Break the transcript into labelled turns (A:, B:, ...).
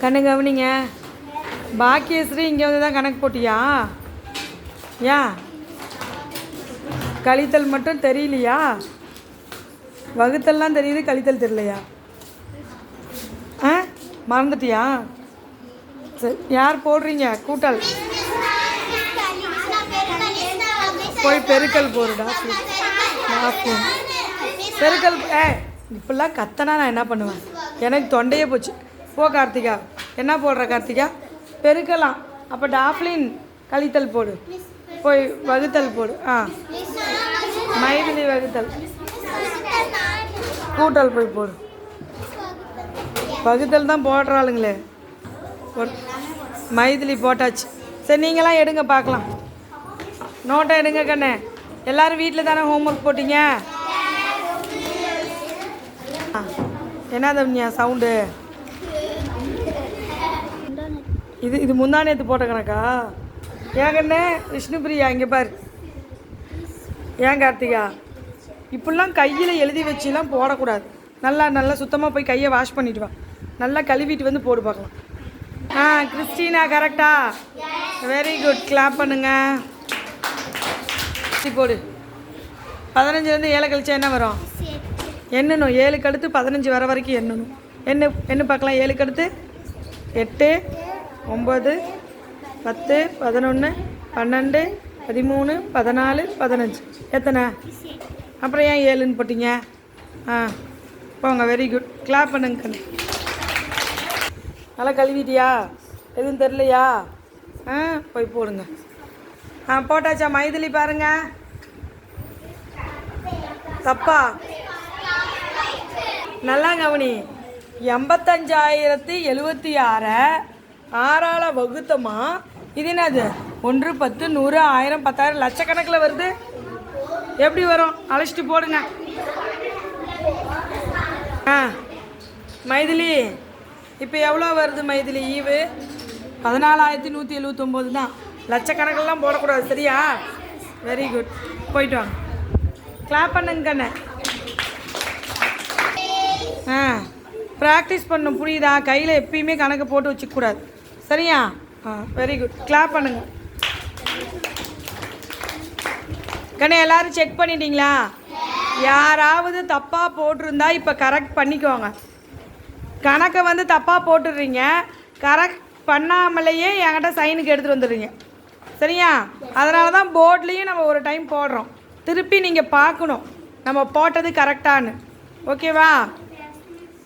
A: கண்ணு கவனிங்க. பாக்கியஸ்ரீ இங்கே வந்து தான் கணக்கு போட்டியா? ஏன் கழித்தல் மட்டும் தெரியலையா? வகுத்தல்லாம் தெரியுது, கழித்தல் தெரியலையா? ஆ மறந்துட்டியா? சரி, யார் போடுறீங்க கூட்டல்? போய் பெருக்கல் போடுடா. பெருக்கல் இப்படிலாம் கத்தனா நான் என்ன பண்ணுவேன்? எனக்கு தொண்டையே போச்சு. போ கார்த்திகா. என்ன போடுற கார்த்திகா? பெருக்கலாம். அப்போ டாஃப்லின் கழித்தல் போடு. போய் வகுத்தல் போடு. மைதிலி வகுத்தல். கூட்டல் போய் போடு. வகுத்தல் தான் போடுறாளுங்களே. மைதிலி போட்டாச்சு. சரி, நீங்களாம் எடுங்க பார்க்கலாம். நோட்டை எடுங்க கண்ணே. எல்லோரும் வீட்டில் தானே ஹோம்ஒர்க் போட்டிங்க? என்ன தம்பியா சவுண்டு? இது முந்தா நேற்று போட்ட கணக்கா? ஏன் கண்ணே விஷ்ணுபிரியா இங்கே பாரு. ஏன் கார்த்திகா இப்படிலாம் கையில் எழுதி வச்சுலாம் போடக்கூடாது. நல்லா சுத்தமாக போய் கையை வாஷ் பண்ணிட்டு வா. நல்லா கழுவிட்டு வந்து போடு பார்க்கலாம். கிறிஸ்டினா கரெக்டா? Very good. கிளாப் பண்ணுங்க. போடு. 15 7 கழிச்சா என்ன வரும்? எண்ணணும். 7க்கு அடுத்து 15 வர வரைக்கும் எண்ணணும். என்ன பார்க்கலாம். 7க்கு அடுத்து 8 9 10 11 12 13 14 15 எத்தனை? அப்புறம் ஏன் 7ன்னு போட்டிங்க? போங்க. Very good. கிளாப் பண்ணுங்க கண்ணு. நல்லா கழுவிட்டியா? எதுவும் தெரிலையா? போய் போடுங்க. போட்டாச்சா? மைதிலி பாருங்க. தப்பா? நல்லா கவனி. 85,076 6ஆல் வகுத்தமா? இது என்னது? 1 10 100 1000 10,000 லட்சக்கணக்கில் வருது. எப்படி வரும்? அழைச்சிட்டு போடுங்க. மைதிலி இப்போ எவ்வளோ வருது மைதிலி? ஈவு 14,179 தான். லட்சக்கணக்கெல்லாம் போடக்கூடாது, சரியா? Very good. போயிட்டு வாங்க. கிளாப் பண்ணுங்க கண்ணே. ப்ராக்டிஸ் பண்ணணும், புரியுதா? கையில் எப்பயுமே கணக்கு போட்டு வச்சுக்கூடாது, சரியா? Very good. கிளாப் பண்ணுங்க கண்ணே. எல்லோரும் செக் பண்ணிட்டீங்களா? யாராவது தப்பாக போட்டிருந்தா இப்போ கரெக்ட் பண்ணிக்கோங்க. கணக்கை வந்து தப்பாக போட்டுடுறீங்க, கரெக்ட் பண்ணாமலேயே என்கிட்ட சைனுக்கு எடுத்துகிட்டு வந்துடுறீங்க, சரியா? அதனால தான் போர்ட்லேயும் நம்ம ஒரு டைம் போடுறோம். திருப்பி நீங்கள் பார்க்கணும் நம்ம போட்டது கரெக்டானு. ஓகேவா?